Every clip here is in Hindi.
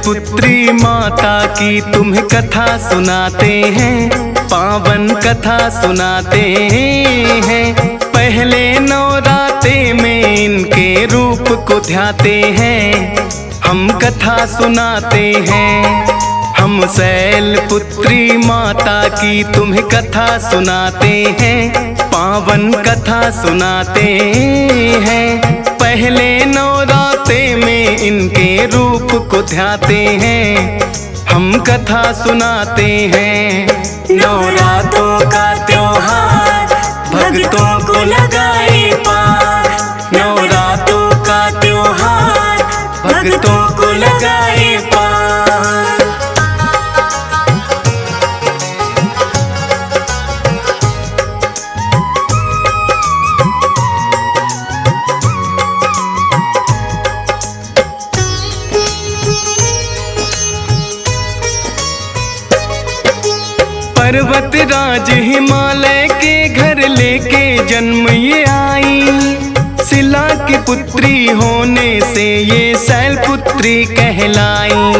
पुत्री माता की तुम्हें कथा सुनाते हैं, पावन कथा सुनाते हैं। पहले नवराते में इनके रूप को ध्याते हैं, हम कथा सुनाते हैं। हम शैल पुत्री माता की तुम्हें कथा सुनाते हैं, पावन कथा सुनाते हैं। पहले नवराते में इनके रूप को ध्याते हैं, हम कथा सुनाते हैं। नवरात्रों का त्योहार भक्तों को लगाए पार, नवरात्रों का त्योहार भक्तों को लगाए पार। पर्वत राज हिमालय के घर लेके जन्म ये आई, शिला की पुत्री होने से ये शैल पुत्री कहलाई।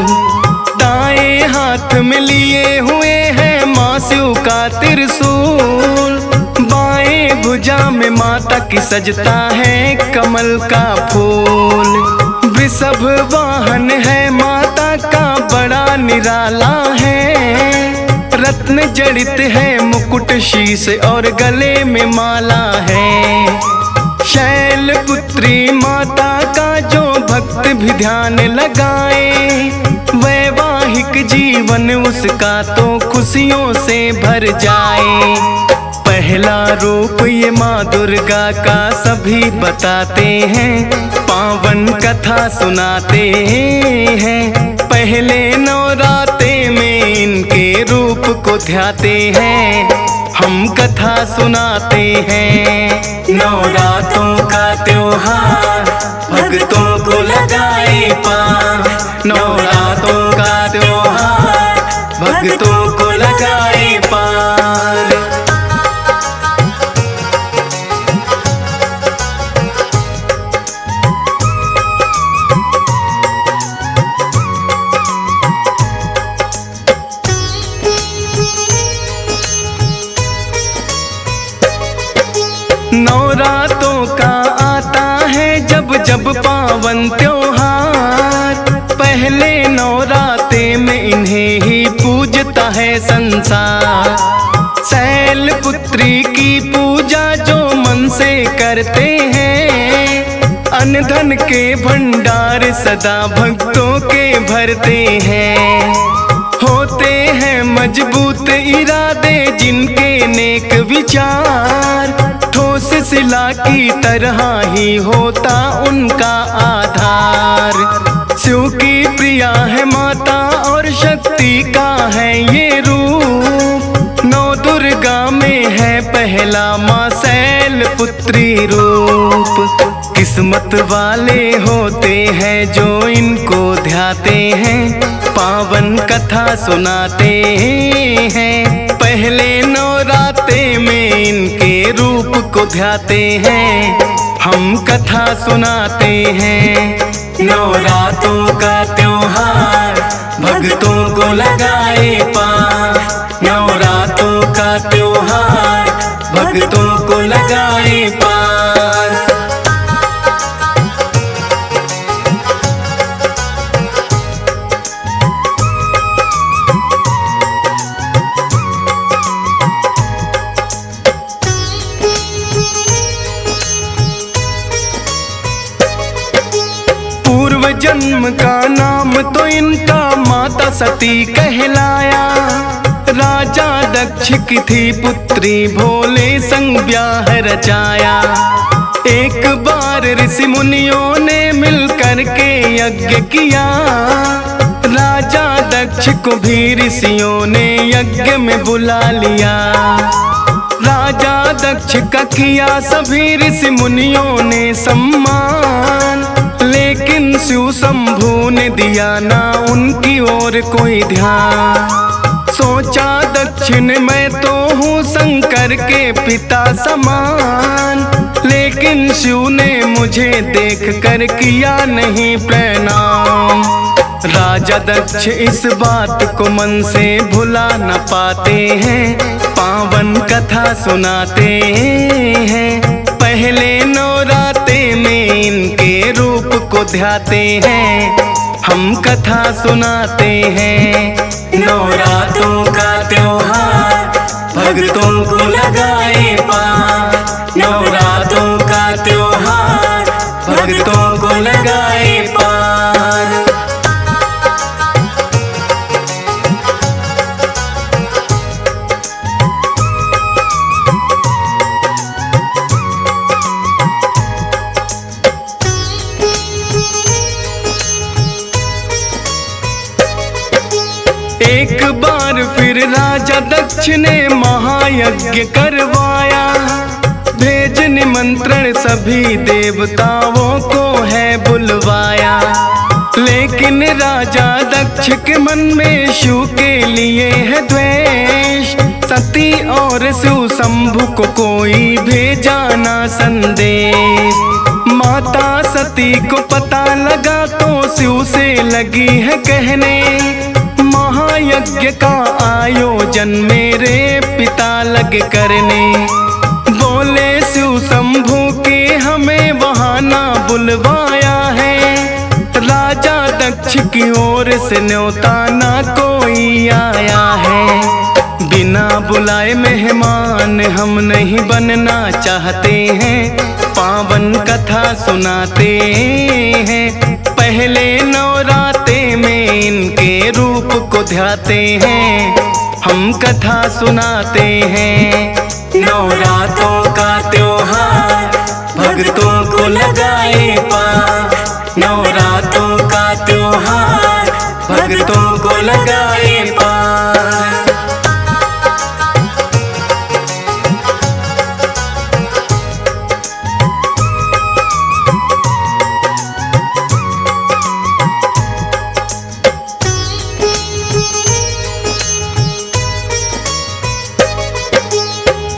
दाएं हाथ में लिए हुए हैं माँ शिव का त्रिशूल, बाएं भुजा में माता की सजता है कमल का फूल। वृषभ वाहन है माता का बड़ा निराला है, रत्न जड़ित है मुकुट शीश और गले में माला है। शैल पुत्री माता का जो भक्त भी ध्यान लगाए, वैवाहिक जीवन उसका तो खुशियों से भर जाए। पहला रूप ये माँ दुर्गा का सभी बताते हैं, पावन कथा सुनाते हैं। पहले नवराते में इनके रूप को ध्याते हैं, हम कथा सुनाते हैं। नवरात्रों का त्योहार भक्तों को लगाए पार, नवरात्रों का त्योहार भक्तों को लगाए पार। नवरातों का आता है जब जब पावन त्योहार, पहले नवराते में इन्हें ही पूजता है संसार। शैल पुत्री की पूजा जो मन से करते हैं, अन्न धन के भंडार सदा भक्तों के भरते हैं। होते हैं मजबूत इरादे जिनके नेक विचार, ठोस शिला की तरह ही होता उनका आधार। शिव की प्रिया है माता और शक्ति का है ये रूप, नौ दुर्गा में है पहला माँ शैल पुत्री रूप। किस्मत वाले होते हैं जो इनको ध्याते हैं, पावन कथा सुनाते हैं। पहले नवराते में इनके रूप को ध्याते हैं, हम कथा सुनाते हैं। नवरात्रों का त्योहार भक्तों को लगाए पार, नवरात्रों का त्योहार भक्तों को लगाए पार। जन्म का नाम तो इनका माता सती कहलाया, राजा दक्ष की थी पुत्री भोले संग ब्याह रचाया। एक बार ऋषि मुनियों ने मिलकर के यज्ञ किया, राजा दक्ष को भी ऋषियों ने यज्ञ में बुला लिया। राजा दक्ष का किया सभी ऋषि मुनियों ने सम्मान, लेकिन शिव शंभू ने दिया ना उनकी ओर कोई ध्यान। सोचा दक्षिण मैं तो हूँ शंकर के पिता समान, लेकिन शिव ने मुझे देख कर किया नहीं प्रणाम। राजा दक्ष इस बात को मन से भुला न पाते हैं, पावन कथा सुनाते हैं। पहले नवरात्रे में इनके रूप को ध्याते हैं, हम कथा सुनाते हैं। नवरात्रों का त्योहार भक्तों को लगाए पार, नवरात्रों का त्योहार भक्तों को लगाए पार। एक बार फिर राजा दक्ष ने महायज्ञ करवाया, भेज निमंत्रण सभी देवताओं को है बुलवाया। लेकिन राजा दक्ष के मन में शिव के लिए है द्वेष, सती और शिव शंभु को कोई भेजा ना संदेश। माता सती को पता लगा तो शिव से लगी है कहने, महायज्ञ का आयोजन मेरे पिता लगे करने। बोले शिव शंभु के हमें वहाँ ना बुलवाया है, राजा दक्ष की ओर से न्योता ना कोई आया है। बिना बुलाए मेहमान हम नहीं बनना चाहते हैं, पावन कथा सुनाते हैं। पहले नवरात्रे में इनके रूप को ध्याते हैं, हम कथा सुनाते हैं। नवरात्रों का त्योहार भक्तों को लगाए पार, नवरात्रों का त्योहार भक्तों को लगाए पार।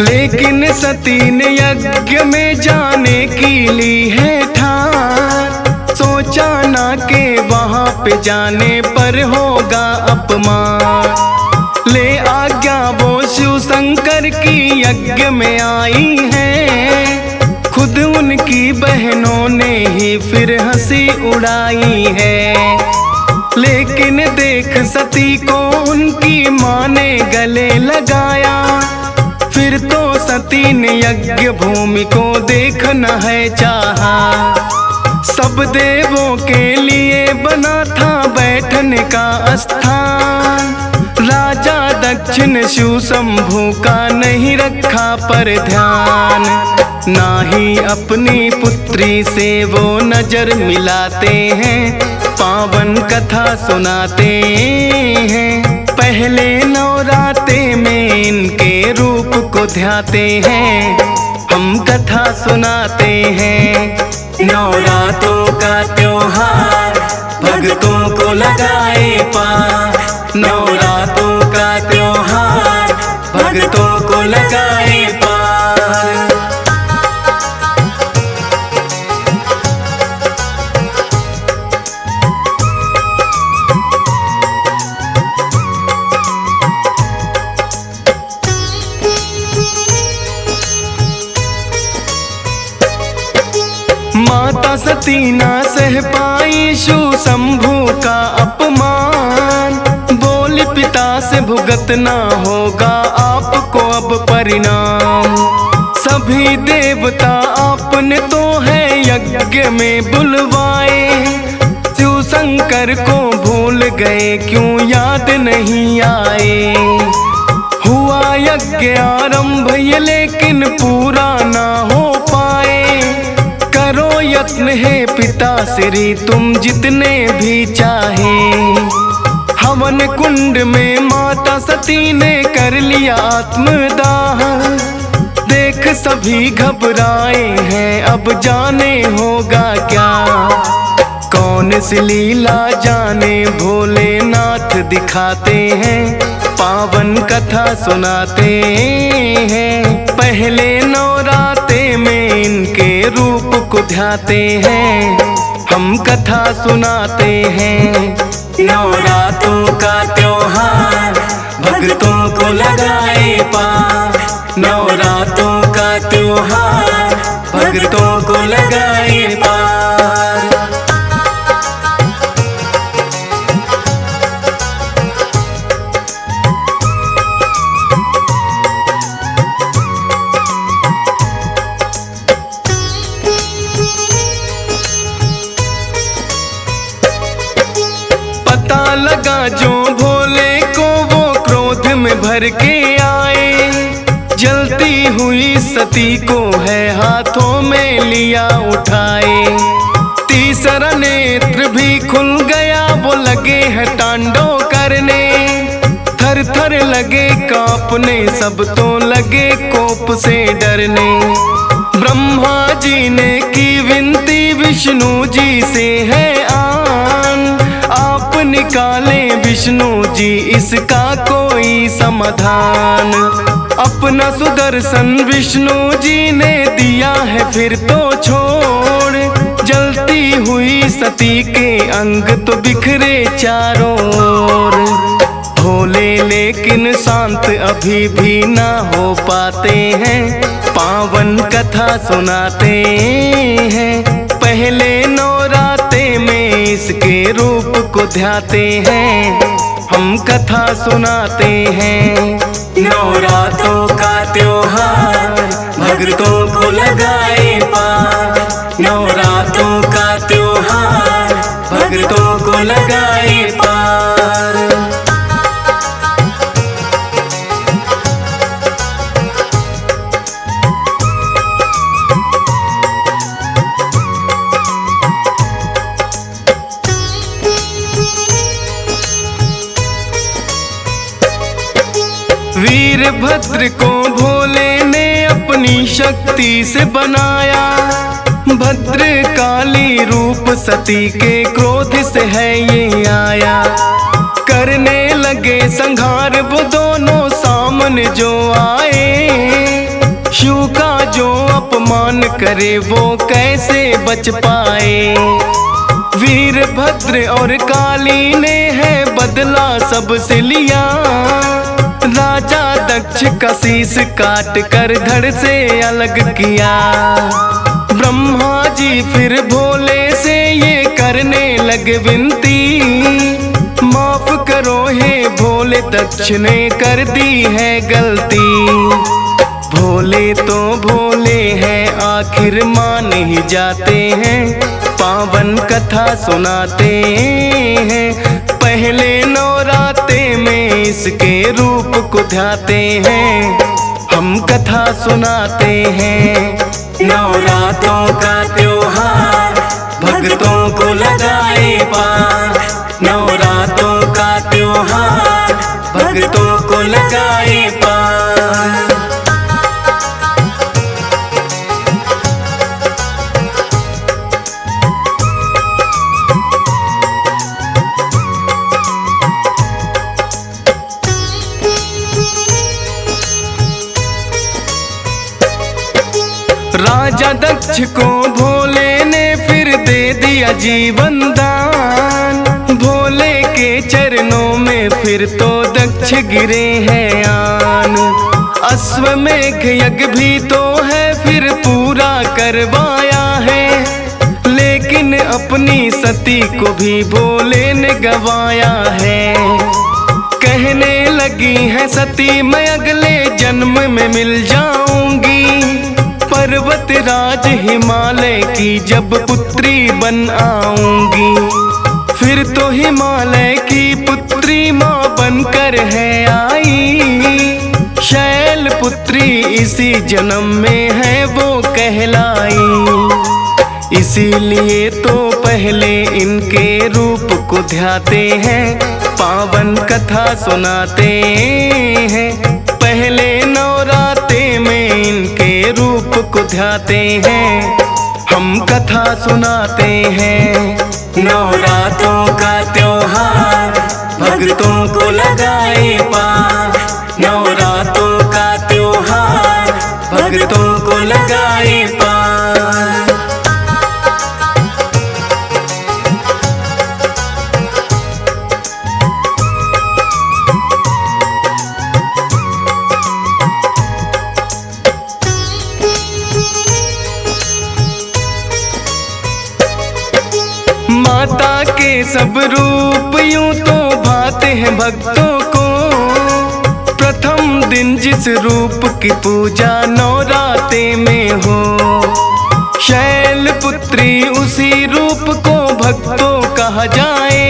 लेकिन सती ने यज्ञ में जाने की ली है ठान, सोचा ना के वहाँ पे जाने पर होगा अपमान। ले आज्ञा वो शिव शंकर की यज्ञ में आई है, खुद उनकी बहनों ने ही फिर हंसी उड़ाई है। लेकिन देख सती को उनकी माँ ने गले लगाया, फिर तो सती ने यज्ञ भूमि को देखना है चाहा। सब देवों के लिए बना था बैठने का स्थान, राजा दक्ष ने शिव शंभु का नहीं रखा पर ध्यान। ना ही अपनी पुत्री से वो नजर मिलाते हैं, पावन कथा सुनाते हैं। पहले नवरात्रे में इनके रूप को ध्याते हैं, हम कथा सुनाते हैं। नवरात्रों का त्योहार भक्तों को लगाए पार, नवरात्रों का त्योहार भक्तों को लगाए पार। माता सती ना सह पाई शिव शंभु का अपमान, बोली पिता से भुगतना होगा आपको अब परिणाम। सभी देवता आपने तो है यज्ञ में बुलवाए, शिव शंकर को भूल गए क्यों याद नहीं आए। हुआ यज्ञ आरंभ ये लेकिन पूरा ना हो पाए, करो यत्न है पिता श्री तुम जितने भी चाहे। हवन कुंड में माता सती ने कर लिया आत्मदाह, देख सभी घबराए हैं अब जाने होगा क्या। कौन सी लीला जाने भोलेनाथ दिखाते हैं, पावन कथा सुनाते हैं। पहले नवरात्रे में इनके रूप को ध्याते हैं, हम कथा सुनाते हैं। नवरात्रों का त्योहार भक्तों को लगाए पार, नवरात्रों का त्योहार भक्तों को लगाए पार। पता लगा जो भोले को वो क्रोध में भर के आए, जलती हुई सती को है हाथों में लिया उठाए। तीसरा नेत्र भी खुल गया, वो लगे हैं तांडव करने, थर थर लगे कांपने, सब तो लगे कोप से डरने। ब्रह्मा जी ने की विनती विष्णु जी से है आन, आप निकाले विष्णु जी इसका कोई समाधान। अपना सुदर्शन विष्णु जी ने दिया है फिर तो छोड़, जलती हुई सती के अंग तो बिखरे चारों ओर। भोले लेकिन शांत अभी भी ना हो पाते हैं, पावन कथा सुनाते हैं। पहले नवरात्रे में इसके रूप को ध्याते हैं, हम कथा सुनाते हैं। नवरात्रों का त्योहार भक्तों को लगाए पार, नवरात्रों का त्योहार भक्तों को लगाए पार। वीरभद्र को भोले ने अपनी शक्ति से बनाया, भद्रकाली रूप सती के क्रोध से है ये आया। करने लगे संहार वो दोनों सामने जो आए, शिव का जो अपमान करे वो कैसे बच पाए। वीरभद्र और काली ने है बदला सबसे लिया, राजा दक्ष का शीश काट कर धड़ से अलग किया। ब्रह्मा जी फिर भोले से ये करने लगे विनती, माफ करो हे भोले दक्ष ने कर दी है गलती। भोले तो भोले हैं आखिर मान ही जाते हैं, पावन कथा सुनाते हैं। पहले नवरात्रे में इसके रूप को ध्याते हैं, हम कथा सुनाते हैं। नवरात्रों का त्योहार भक्तों को लगाए पार, नवरात्रों का त्योहार भक्तों को लगाए पार। राजा दक्ष को भोले ने फिर दे दिया जीवन दान, भोले के चरणों में फिर तो दक्ष गिरे हैं आन। अश्वमेघ यज्ञ भी तो है फिर पूरा करवाया है, लेकिन अपनी सती को भी भोले ने गवाया है। कहने लगी है सती मैं अगले जन्म में मिल जाऊंगी, पर्वत राज हिमालय की जब पुत्री बन आऊंगी। फिर तो हिमालय की पुत्री माँ बनकर है आई, शैल पुत्री इसी जन्म में है वो कहलाई। इसीलिए तो पहले इनके रूप को ध्याते हैं, पावन कथा सुनाते हैं। पहले नवरात्रे में इनके रूप को ध्याते हैं, हम कथा सुनाते हैं। नवरात्रों का त्योहार भक्तों को लगाए पार, नवरात्रों का त्योहार भक्तों को लगाए पार। सब रूप यूं तो भाते हैं भक्तों को। प्रथम दिन जिस रूप की पूजा नवराते में हो, शैलपुत्री उसी रूप को भक्तों कहा जाए।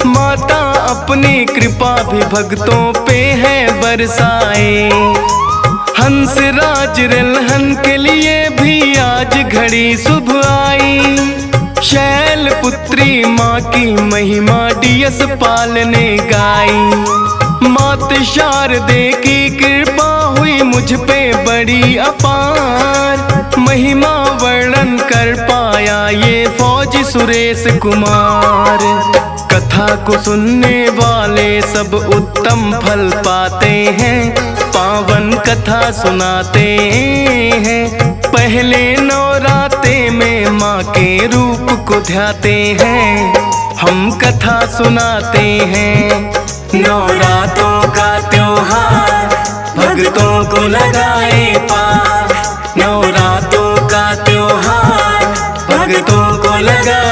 माता अपनी कृपा भी भक्तों पे है बरसाए। हंसराज रलहन के लिए भी आज घड़ी शुभ आई। शैलपुत्री माँ की महिमा डीएस पाल ने गाई। मात शारदे की कृपा हुई मुझ पे बड़ी अपार। महिमा वर्णन कर पाया ये फौजी सुरेश कुमार। कथा को सुनने वाले सब उत्तम फल पाते हैं। पावन कथा सुनाते हैं। पहले नवराते में माँ के रूप को ध्याते हैं। हम कथा सुनाते हैं। नवरातों का त्योहार भक्तों को लगाए पार। नवरातों का त्योहार भक्तों को लगाए